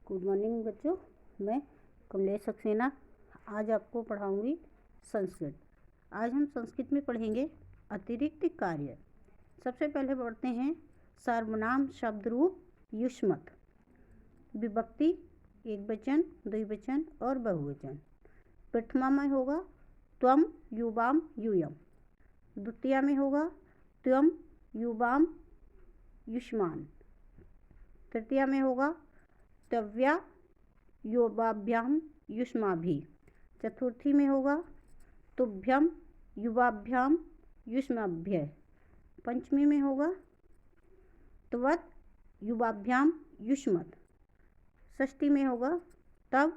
Good morning बच्चों, मैं कमलेश सक्सेना आज आपको पढ़ाऊंगी संस्कृत। आज हम संस्कृत में पढ़ेंगे अतिरिक्त कार्य। सबसे पहले पढ़ते हैं सर्वनाम शब्द रूप युष्मत। विभक्ति एक वचन, द्विवचन और बहुवचन। प्रथमा में होगा त्वम युवाम यूयम। द्वितीया में होगा त्वम युवाम युष्मान। तृतीया में होगा तव्या युवाभ्याम युष्माभि। चतुर्थी में होगा तुभ्यम युवाभ्याम युष्माभ्य। पंचमी में होगा त्वत् युवाभ्याम युष्मत्। षष्ठी में होगा तव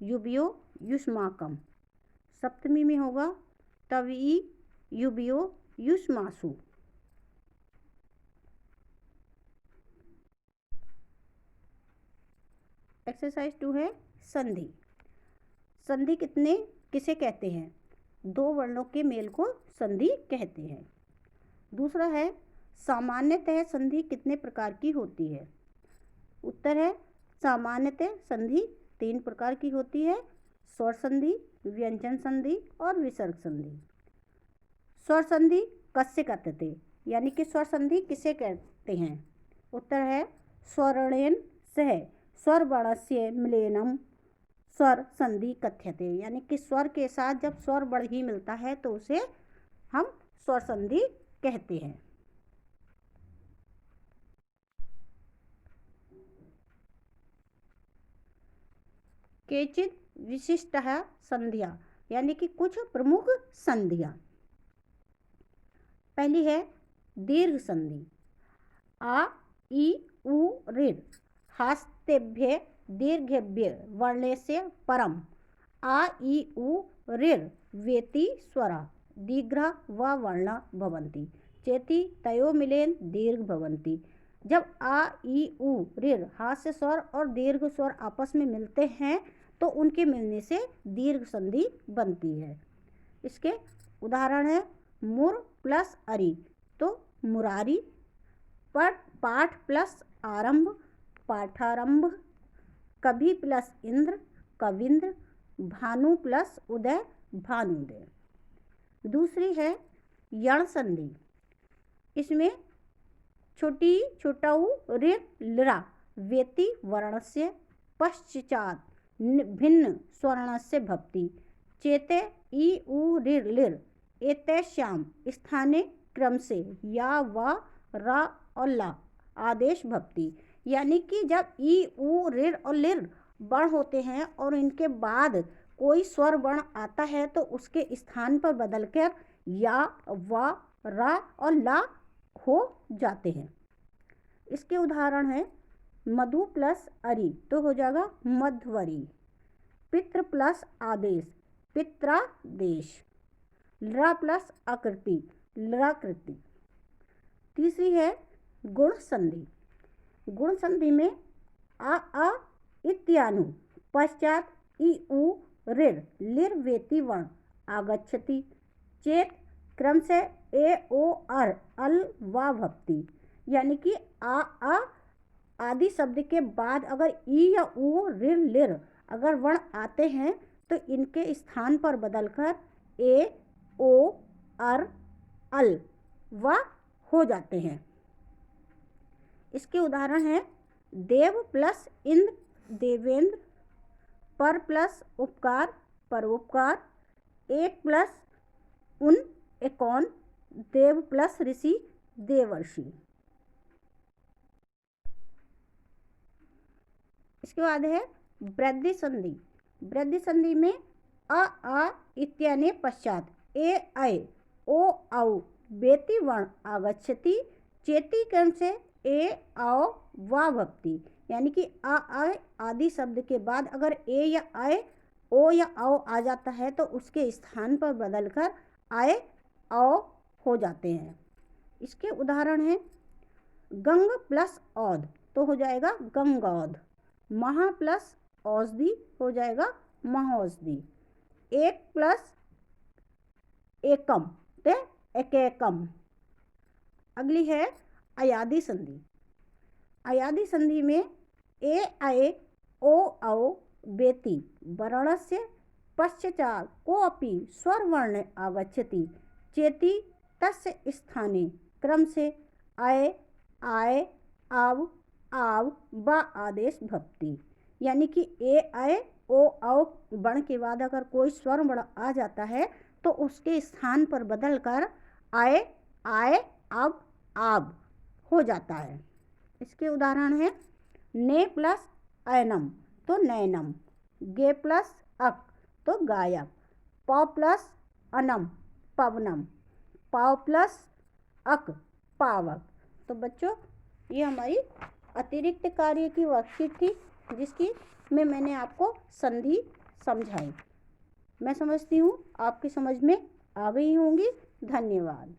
युवयो युष्माकम। सप्तमी में होगा तवई युवयो युष्मासु। एक्सरसाइज 2 है संधि। संधि किसे कहते हैं? दो वर्णों के मेल को संधि कहते हैं। दूसरा है सामान्यतः संधि कितने प्रकार की होती है? उत्तर है सामान्यतः संधि 3 प्रकार की होती है, स्वर संधि, व्यंजन संधि और विसर्ग संधि। स्वर संधि कस्य कथ्यते, यानी कि स्वर संधि किसे कहते हैं? उत्तर है स्वरणेन सह स्वर वर्णस्य मिलेनम स्वर संधि कथ्यते, यानी कि स्वर के साथ जब स्वर वर्ण ही मिलता है तो उसे हम स्वर संधि कहते हैं। केचित् विशिष्टः संधियां, यानी कि कुछ प्रमुख संधियां। पहली है दीर्घ संधि। आ ई उ ऋ हास्तेभ्य दीर्घेभ्य वर्णस्य परम आ ई उ ऋ वेति स्वरा दीर्घा व वर्णा भवन्ति चेति तयो मिलेन दीर्घ भवन्ति। जब आ ई उ ऋ हास्य स्वर और दीर्घ स्वर आपस में मिलते हैं तो उनके मिलने से दीर्घ संधि बनती है। इसके उदाहरण है मुर प्लस अरि तो मुरारी, पाठ प्लस आरंभ पाठारंभ, कभी प्लस इंद्र कविंद्र, भानु प्लस उदय भानुदय। दूसरी है यण संधि। इसमें छोटा उ ऋ लरा वेति वर्णस्य पश्चात भिन्न स्वर्णस्य भवति चेते ई उ ऋ लिर एतेषां स्थाने क्रम से या व रा और ला आदेश भवति, यानी कि जब ई उ ऋ और लिर वर्ण होते हैं और इनके बाद कोई स्वर वर्ण आता है तो उसके स्थान पर बदलकर या व रा और ला हो जाते हैं। इसके उदाहरण है मधु प्लस अरि तो हो जाएगा मध्वरी, पितृ प्लस आदेश पित्रादेश, लरा प्लस आकृति लराकृति। तीसरी है गुण संधि। गुण संधि में आ इत्यानु पश्चात ई उ ऋ लिर वेति वर्ण आगच्छति चेत क्रम से ए ओ अर अल वा भवति, यानी कि आ आदि शब्द के बाद अगर ई या उ ऋ लिर अगर वर्ण आते हैं तो इनके स्थान पर बदलकर ए ओ अर अल व हो जाते हैं। इसके उदाहरण है देव प्लस इंद्र देवेंद्र, पर प्लस उपकार परोपकार, एक प्लस उन एकौन, देव प्लस ऋषि देवर्षि। इसके बाद है वृद्धि संधि। वृद्धि संधि में आ इत्याने पश्चात ए ऐ ओ औ वेति वर्ण आगच्छति चेति क्रम से ए आओ वा भवति, यानी कि आ आदि शब्द के बाद अगर ए या आए ओ या आओ आ जाता है तो उसके स्थान पर बदलकर आए आओ हो जाते हैं। इसके उदाहरण हैं गंग प्लस औध तो हो जाएगा गंगौध, महा प्लस औषधि हो जाएगा महौषधि, एक प्लस एकम ते एकैकम। अगली है अयादि संधि। अयादि संधि में ए आए ओ औ बेति वर्णस्य पश्चात् कोऽपि स्वरवर्ण आगच्छति चेति तस्य स्थाने क्रम से अय आय आव आव व आदेश भवति। यानी कि ए आय ओ औ वर्ण के बाद अगर कोई स्वर वर्ण आ जाता है तो उसके स्थान पर बदलकर आय आय अब आब हो जाता है। इसके उदाहरण है ने प्लस अयनम तो नैनम, गे प्लस अक तो गायक, पौ प्लस अनम पवनम, पाव प्लस अक पावक। तो बच्चों ये हमारी अतिरिक्त कार्य की वर्कशीट थी जिसकी मैंने आपको संधि समझाई। मैं समझती हूँ आपकी समझ में आ गई होंगी। धन्यवाद।